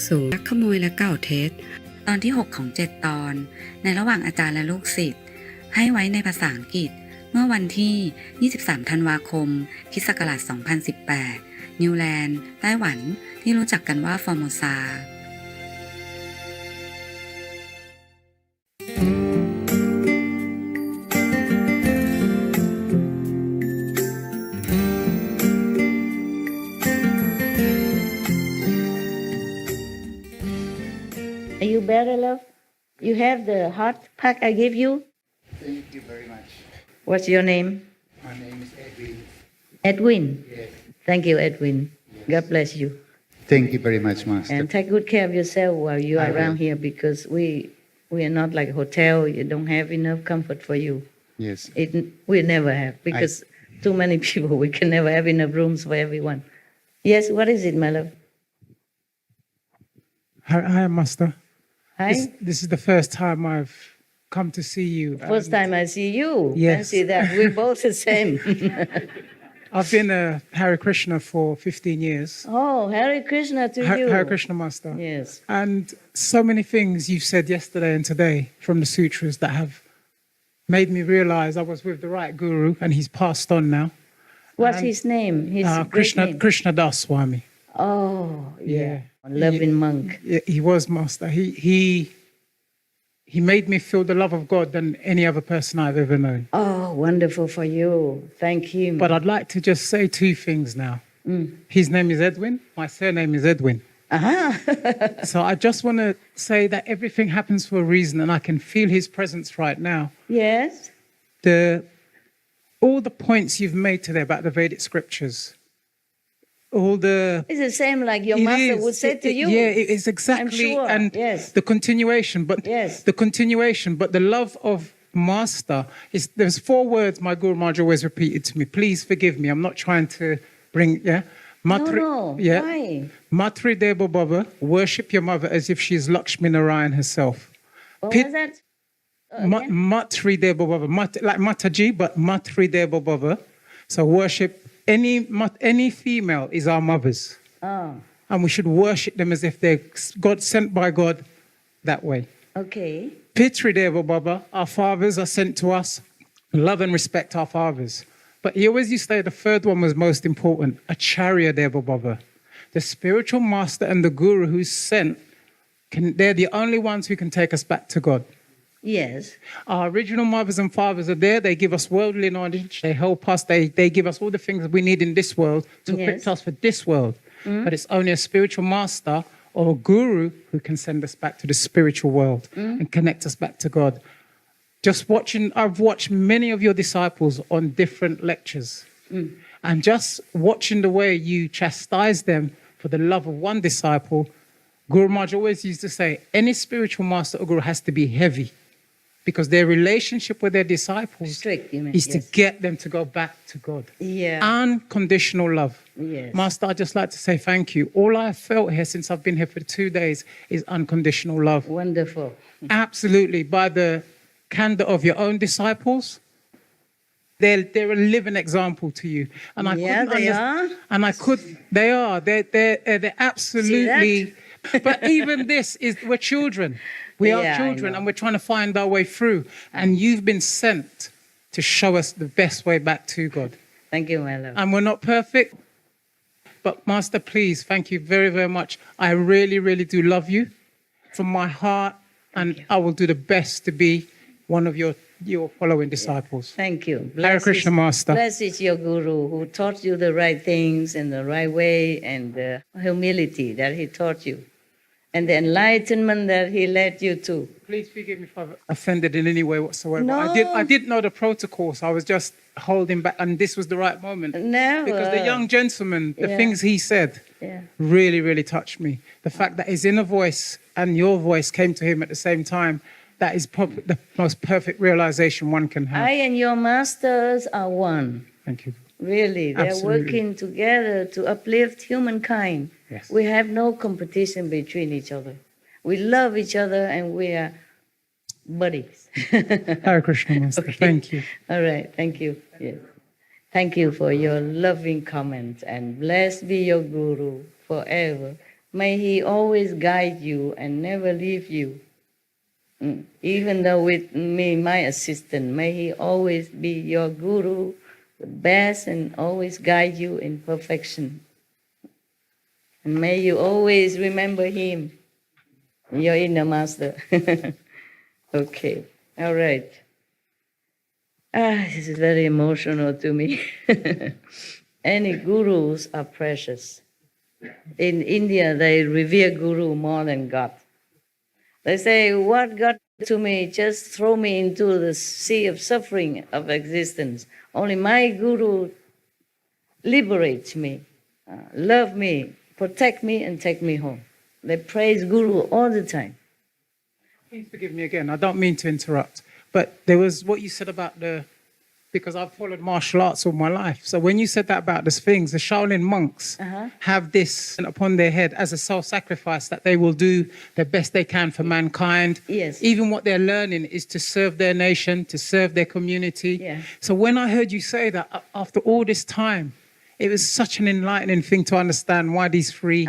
ศูนย์ลักขโมยและกล่าวเท็จตอนที่ 6 ของ 7 ตอนในระหว่างอาจารย์และลูกศิษย์ให้ไว้ในภาษาอังกฤษเมื่อวันที่ 23 ธันวาคม ค.ศ. 2018 นิวแลนด์ ไต้หวันที่รู้จักกันว่าฟอร์โมซาAre you better, love? You have the hot pack I gave you? Thank you very much. What's your name? My name is Edwin. Edwin. Yes. Thank you, Edwin. God bless you. Thank you very much, Master. And take good care of yourself while you are I will. around here because we are not like a hotel. You don't have enough comfort for you. Yes. We never have because too many people. We can never have enough rooms for everyone. Yes, what is it, my love? Hi, Master. Hi. This is the first time I've come to see you. First time I see you. Yes. I see that. We're both the same. I've been a Hare Krishna for 15 years. Oh, Hare Krishna to you. Hare Krishna, Master. Yes. And so many things you've said yesterday and today from the sutras that have made me realize I was with the right guru and he's passed on now. What's his name? His great name? Krishna Das Swami. Oh, yeah. Yeah. Loving monk. He was, Master. He made me feel the love of God than any other person I've ever known. Oh, wonderful for you. Thank him. But I'd like to just say two things now. His name is Edwin. My surname is Edwin. Uh-huh. So I just want to say that everything happens for a reason and I can feel his presence right now. Yes. All the points you've made today about the Vedic scriptures, It's the same like your master would say to you. Yeah, it is exactly. I'm sure. And yes. the continuation, but Yes. the love of Master is, there's 4 words my Guru Maharaj always repeated to me. Please forgive me. I'm not trying to bring, No. Yeah. Why? Matri Deva Baba, worship your mother as if she's Lakshmi Narayan herself. What was that? Again? Matri Deva Baba, like Mataji, but Matri Deva Baba. So worship any female is our mothers. Oh, And we should worship them as if they're God sent by God that way. okay. Pitri Deva Baba, our fathers are sent to us. Love and respect our fathers. But he always used to say the third one was most important, Acharya Deva Baba. The spiritual master and the guru who's sent, they're the only ones who can take us back to God. Yes. Our original mothers and fathers are there. They give us worldly knowledge. They help us. They give us all the things we need in this world to equip us for this world. But it's only a spiritual master or a guru who can send us back to the spiritual world and connect us back to God. I've watched many of your disciples on different lectures. And just watching the way you chastise them for the love of one disciple, Guru Maharaj always used to say, any spiritual master or guru has to be heavy. Because their relationship with their disciples Strict, you mean, is to yes. get them to go back to God. Yeah. Unconditional love. Yes. Master, I'd just like to say thank you. All I've felt here since I've been here for 2 days is unconditional love. Wonderful. Absolutely. By the candor of your own disciples, they're a living example to you. And I Yeah, couldn't they understand- are. And I could. They are. They're absolutely. But even this is, we're children. We Yeah, are I children, know. and we're trying to find our way through. And you've been sent to show us the best way back to God. Thank you, my love. And we're not perfect, but Master, please, thank you very, very much. I really, really do love you from my heart, and I will do the best to be one of your following disciples. Thank you. Hare Krishna, Master. Blessed is your guru who taught you the right things in the right way and the humility that he taught you and the enlightenment that he led you to. Please forgive me if I've offended in any way whatsoever. No. I didn't know the protocol, so I was just holding back, and this was the right moment. Never. Because the young gentleman, the Yeah. things he said, Yeah. really, really touched me. The fact that his inner voice and your voice came to him at the same time, that is probably the most perfect realization one can have. I and your masters are one. Thank you. Really, they're Absolutely. working together to uplift humankind. Yes. We have no competition between each other. We love each other and we are buddies. Hare Krishna, Master. Okay. Thank you. All right, thank you. Yes. Thank you for your loving comments and blessed be your guru forever May he always guide you and never leave you. Even though with me, my assistant, may he always be your guru, the best, and always guide you in perfection. And may you always remember him, your inner master. Okay, all right. This is very emotional to me. Any gurus are precious. In India, they revere guru more than God. They say, what God to me, just throw me into the sea of suffering of existence. Only my guru liberates me, love me, protect me, and take me home. They praise guru all the time. Please forgive me again. I don't mean to interrupt, but there was what you said about because I've followed martial arts all my life. So when you said that about these things, the Shaolin monks have this upon their head as a self-sacrifice that they will do the best they can for mankind. Yes. Even what they're learning is to serve their nation, to serve their community. Yeah. So when I heard you say that, after all this time, it was such an enlightening thing to understand why these three.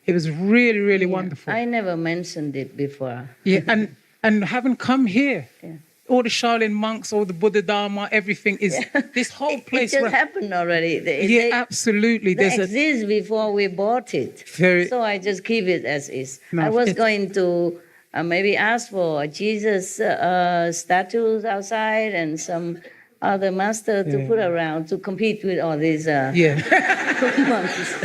It was really, really wonderful. I never mentioned it before. Yeah, and having come here, all the Shaolin monks, all the Buddha Dharma, everything is this whole place. It just happened already. Absolutely. They exist before we bought it. So I just keep it as is. No, I was going to maybe ask for Jesus statues outside and some other master to put around to compete with all these monks.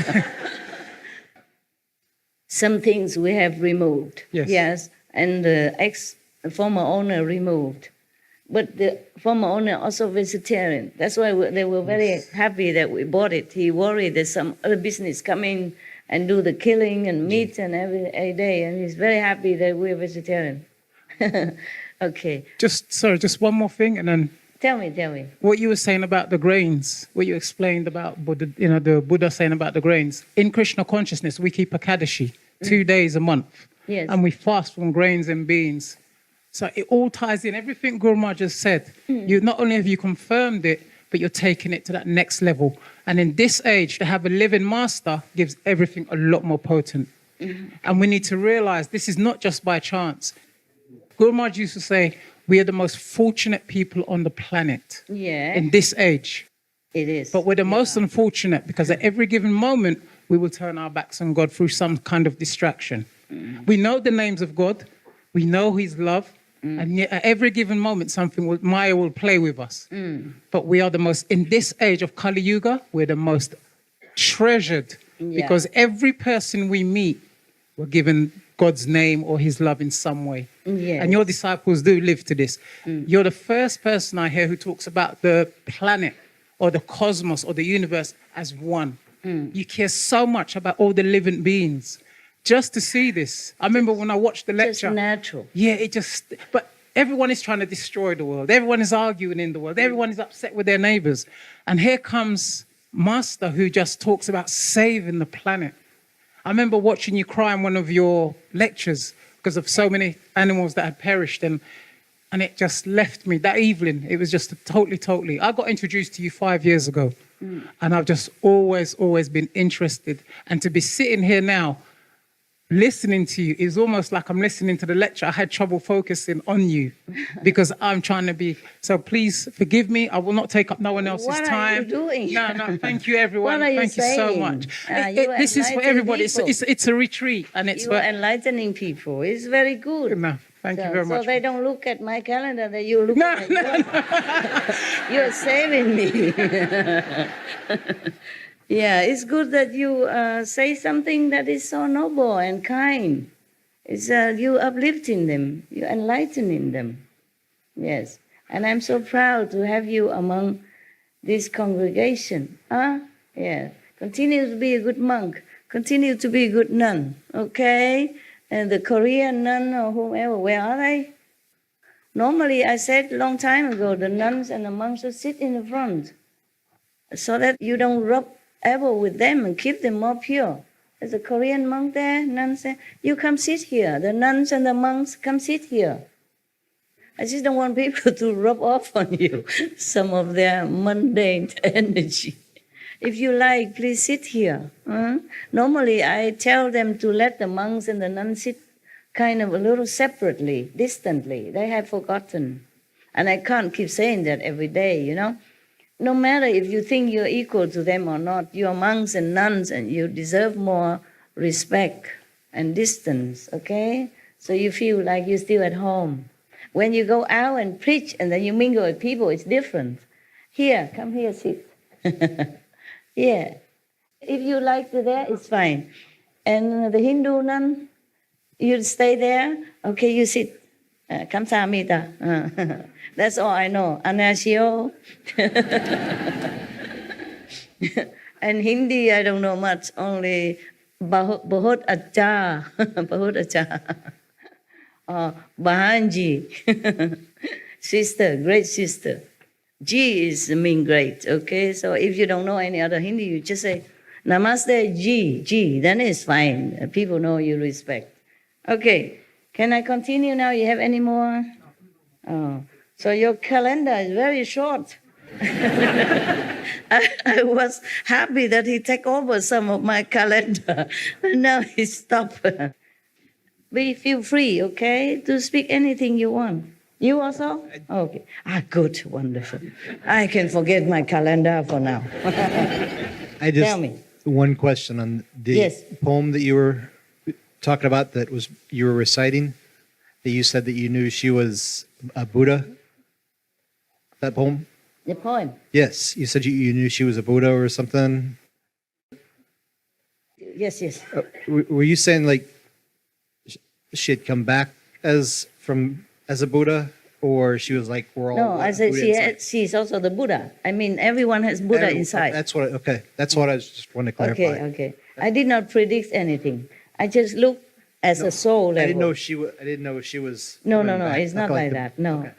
Some things we have removed. Yes. And the former owner removed. But the former owner also vegetarian. That's why they were very happy that we bought it. He worried that some other business come in and do the killing and meat and every day. And he's very happy that we're vegetarian. Okay. Just one more thing and then... Tell me. What you were saying about the grains, what you explained about Buddha, the Buddha saying about the grains. In Krishna consciousness, we keep Ekadashi 2 days a month. Yes. And we fast from grains and beans. So it all ties in. Everything Guru Maharaj just said, you not only have you confirmed it, but you're taking it to that next level. And in this age, to have a living master gives everything a lot more potent. And we need to realize this is not just by chance. Guru Maharaj used to say, we are the most fortunate people on the planet in this age. It is. But we're the most unfortunate because at every given moment, we will turn our backs on God through some kind of distraction. We know the names of God. We know his love. And yet at every given moment, Maya will play with us. But we are the most, in this age of Kali Yuga, we're the most treasured because every person we meet, we're given God's name or his love in some way. Yes. And your disciples do live to this. You're the first person I hear who talks about the planet or the cosmos or the universe as one. You care so much about all the living beings. Just to see this. I remember when I watched the lecture. Just natural. Yeah, but everyone is trying to destroy the world. Everyone is arguing in the world. Everyone is upset with their neighbors. And here comes Master who just talks about saving the planet. I remember watching you cry in one of your lectures because of so many animals that had perished. And it just left me that evening. It was just totally. I got introduced to you 5 years ago. And I've just always been interested. And to be sitting here now, listening to you is almost like I'm listening to the lecture. I had trouble focusing on you because I'm trying to be. So please forgive me. I will not take up no one else's time. What are you doing? No. Thank you, everyone. What are you Thank you so saying? much. This is for everybody. It's a retreat, and it's you are enlightening people. It's very good. No, thank you very much. So they don't look at my calendar. That you look at yours. You're saving me. Yeah, it's good that you say something that is so noble and kind. It's you uplifting them, you enlightening them. Yes, and I'm so proud to have you among this congregation. Yeah, continue to be a good monk. Continue to be a good nun. Okay, and the Korean nun or whomever, where are they? Normally, I said a long time ago, the nuns and the monks should sit in the front, so that you don't rub elbow with them and keep them more pure. There's a Korean monk there, nuns say, you come sit here. The nuns and the monks come sit here. I just don't want people to rub off on you some of their mundane energy. If you like, please sit here. Normally, I tell them to let the monks and the nuns sit kind of a little separately, distantly. They have forgotten. And I can't keep saying that every day, you know. No matter if you think you're equal to them or not, you're monks and nuns and you deserve more respect and distance, okay? So you feel like you're still at home. When you go out and preach and then you mingle with people, it's different. Here, come here, sit. Yeah. If you like to there, it's fine. And the Hindu nun, you stay there. Okay, you sit. Kamsamita. That's all I know. Anasio. And Hindi, I don't know much. Only Bahut Acha. Bahut Acha. Bahanji. Sister, great sister. Ji is mean great, okay? So if you don't know any other Hindi, you just say, Namaste Ji, then it's fine. People know you respect. Okay, can I continue now? You have any more? Oh, so your calendar is very short. I was happy that he took over some of my calendar, but now he stopped. Feel free, okay, to speak anything you want. You also? Okay. Good, wonderful. I can forget my calendar for now. Tell me. One question on the poem that you were talking about that was you were reciting, that you said that you knew she was a Buddha. That poem? The poem? Yes. You said you knew she was a Buddha or something. Yes. Were you saying like she had come back as a Buddha, or she was like we're all? No, I said she's also the Buddha. I mean, everyone has Buddha inside. That's what. That's what I just want to clarify. Okay. I did not predict anything. I just looked as a soul level. I didn't know she was. No. It's not like that. No, okay.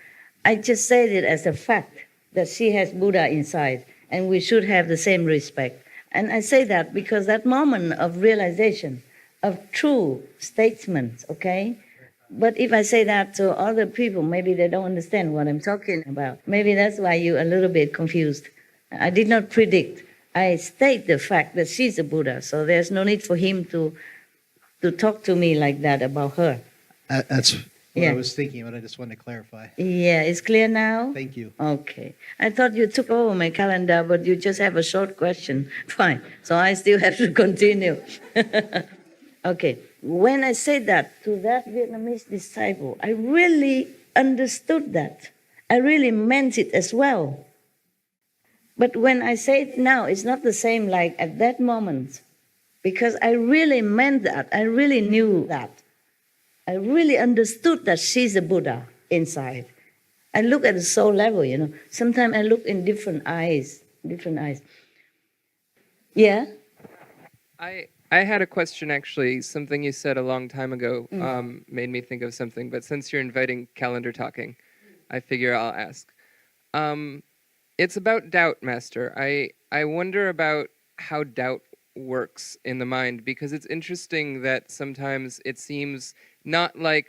I just said it as a fact that she has Buddha inside, and we should have the same respect. And I say that because that moment of realization, of true statements, okay. But if I say that to other people, maybe they don't understand what I'm talking about. Maybe that's why you're a little bit confused. I did not predict. I state the fact that she's a Buddha, so there's no need for him to talk to me like that about her. That's what I was thinking, but I just wanted to clarify. Yeah, it's clear now? Thank you. Okay. I thought you took over my calendar, but you just have a short question. Fine. So I still have to continue. Okay. When I said that to that Vietnamese disciple, I really understood that. I really meant it as well. But when I say it now, it's not the same like at that moment. Because I really meant that. I really knew that. I really understood that she's a Buddha inside. I look at the soul level, you know. Sometimes I look in different eyes. Yeah? I had a question, actually. Something you said a long time ago made me think of something. But since you're inviting calendar talking, I figure I'll ask. It's about doubt, Master. I wonder about how doubt works in the mind, because it's interesting that sometimes it seems not like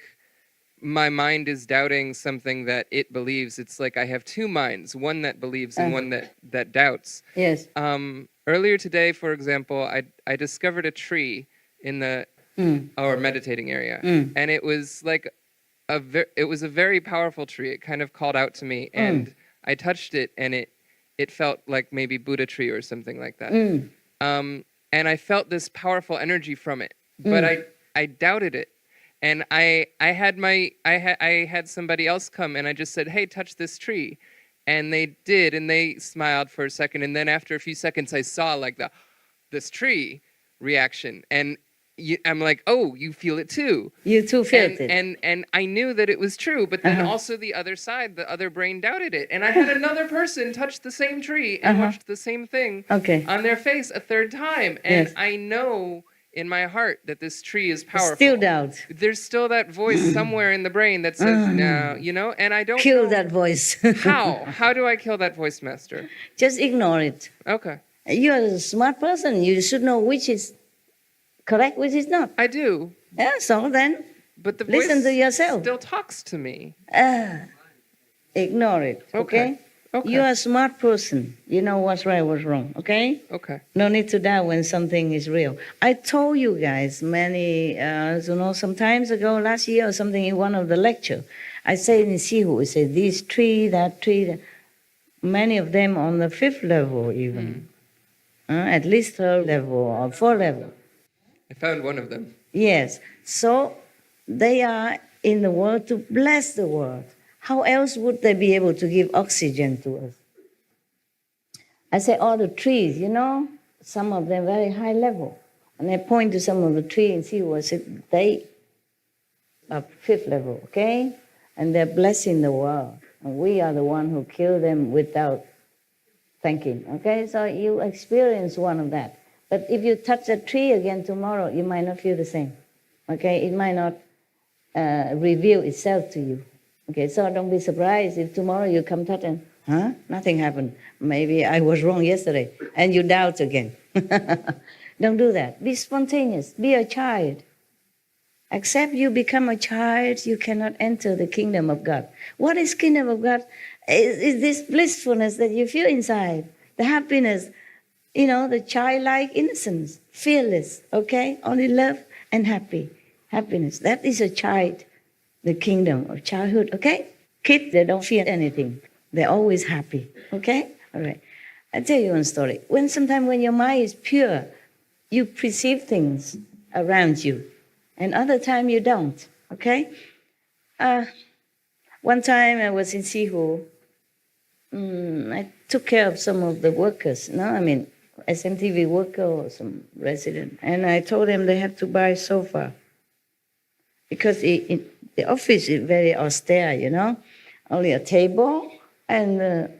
my mind is doubting something that it believes. It's like I have two minds, one that believes and one that doubts. Yes. Earlier today, for example, I discovered a tree in our meditating area, and it was like it was a very powerful tree. It kind of called out to me, and I touched it, and it felt like maybe Buddha tree or something like that. And I felt this powerful energy from it, but I doubted it, and I had somebody else come, and I just said, "Hey, touch this tree." And they did, and they smiled for a second, and then after a few seconds, I saw like this tree reaction, and I'm like, "Oh, you feel it too." You too felt it. And I knew that it was true, but then also the other side, the other brain doubted it, and I had another person touch the same tree and watched the same thing on their face a third time, and I know in my heart that this tree is powerful. Still doubt. There's still that voice somewhere in the brain that says, no, you know, and I don't kill that voice. How do I kill that voice, Master? Just ignore it. Okay. You're a smart person. You should know which is correct, which is not. I do. Yeah, so then but the listen voice to yourself. Still talks to me. Ignore it, okay? Okay. You are a smart person. You know what's right, what's wrong, okay? Okay. No need to doubt when something is real. I told you guys some times ago, last year or something, in one of the lecture, I say in Sihu, I say this tree, that tree, many of them on the 5th level even, at least 3rd level or 4th level. I found one of them. Yes. So they are in the world to bless the world. How else would they be able to give oxygen to us? I say all the trees, some of them very high level. And I point to some of the trees and see what they are 5th level, okay? And they're blessing the world. And we are the one who kill them without thinking, okay? So you experience one of that. But if you touch a tree again tomorrow, you might not feel the same, okay? It might not reveal itself to you. Okay, so don't be surprised if tomorrow you come touch and, nothing happened. Maybe I was wrong yesterday, and you doubt again. Don't do that. Be spontaneous. Be a child. Except you become a child, you cannot enter the kingdom of God. What is kingdom of God? Is this blissfulness that you feel inside, the happiness, the childlike innocence, fearless, okay? Only love and happiness. That is a child. The kingdom of childhood, okay? Kids, they don't fear anything. They're always happy, okay? All right. I'll tell you one story. Sometimes when your mind is pure, you perceive things around you, and other time you don't, okay? One time I was in Sihu. I took care of some of the workers, SMTV worker or some resident, and I told them they have to buy a sofa because the office is very austere, only a table and a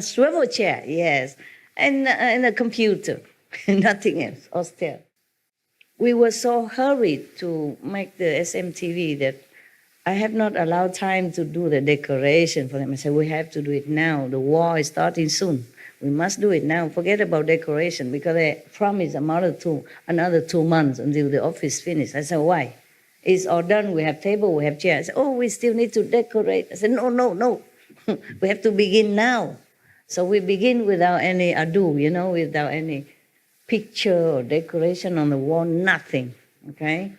swivel chair, yes, and a computer, nothing else, austere. We were so hurried to make the SMTV that I have not allowed time to do the decoration for them. I said, we have to do it now. The war is starting soon. We must do it now. Forget about decoration because they promised another 2 months until the office finished. I said, why? It's all done. We have table, we have chairs. I said, we still need to decorate. I said, no. We have to begin now. So we begin without any ado, without any picture or decoration on the wall, nothing, okay?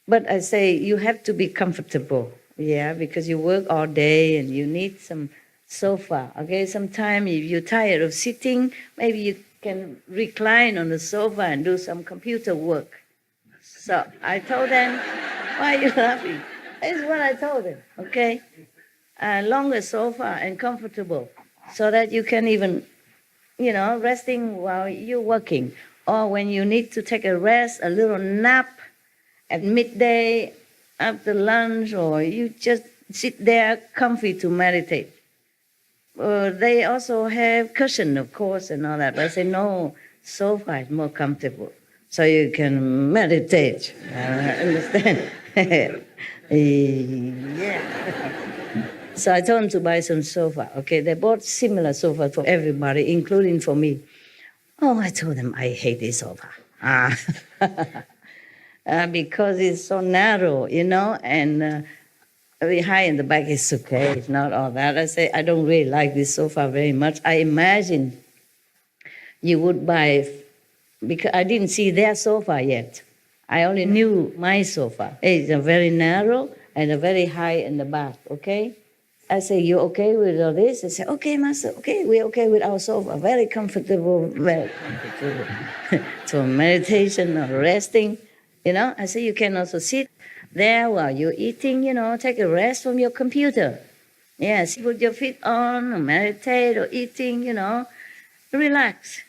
But I say you have to be comfortable, because you work all day and you need some sofa, okay? Sometimes if you're tired of sitting, maybe you can recline on the sofa and do some computer work. So I told them, why are you laughing? That's what I told them, okay? Longer sofa and comfortable so that you can even, resting while you're working. Or when you need to take a rest, a little nap at midday, after lunch, or you just sit there comfy to meditate. They also have cushion, of course, and all that. But I say, no, sofa is more comfortable. So you can meditate. Understand? Yeah. So I told them to buy some sofa. Okay, they bought similar sofa for everybody, including for me. Oh, I told them I hate this sofa. Because it's so narrow, and very high in the back is okay. It's not all that. I say, I don't really like this sofa very much. I imagine you would buy, because I didn't see their sofa yet. I only knew my sofa. It's a very narrow and a very high in the back, okay? I say, you okay with all this? They say, okay, master, okay, we're okay with our sofa. Very comfortable, very comfortable. So meditation or resting, I say, you can also sit there while you're eating, take a rest from your computer. Yes, put your feet on, or meditate, or eating, relax,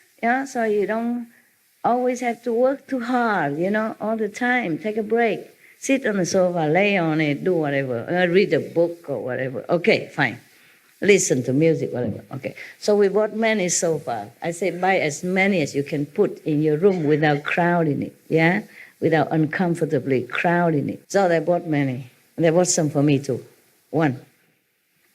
so you don't always have to work too hard, all the time. Take a break. Sit on the sofa, lay on it, do whatever. Read a book or whatever. Okay, fine. Listen to music, whatever. Okay. So we bought many sofas. I say buy as many as you can put in your room without crowding it, without uncomfortably crowding it. So they bought many. They bought some for me too. One.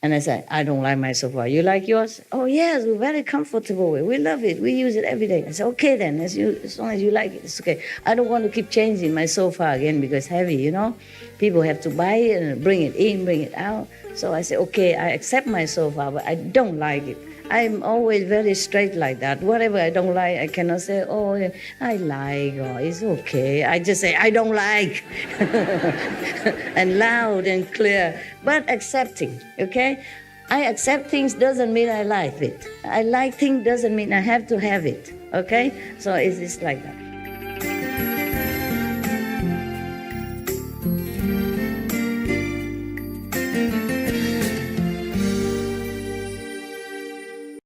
And I said, I don't like my sofa. You like yours? Oh, yes, we're very comfortable. We love it. We use it every day. I said, okay then, as long as you like it, it's okay. I don't want to keep changing my sofa again because it's heavy, you know. People have to buy it and bring it in, bring it out. So I said, okay, I accept my sofa, but I don't like it. I'm always very straight like that. Whatever I don't like, I cannot say, oh, I like, or it's okay. I just say, I don't like. And loud and clear, but accepting, okay? I accept things doesn't mean I like it. I like things doesn't mean I have to have it, okay? So it's like that.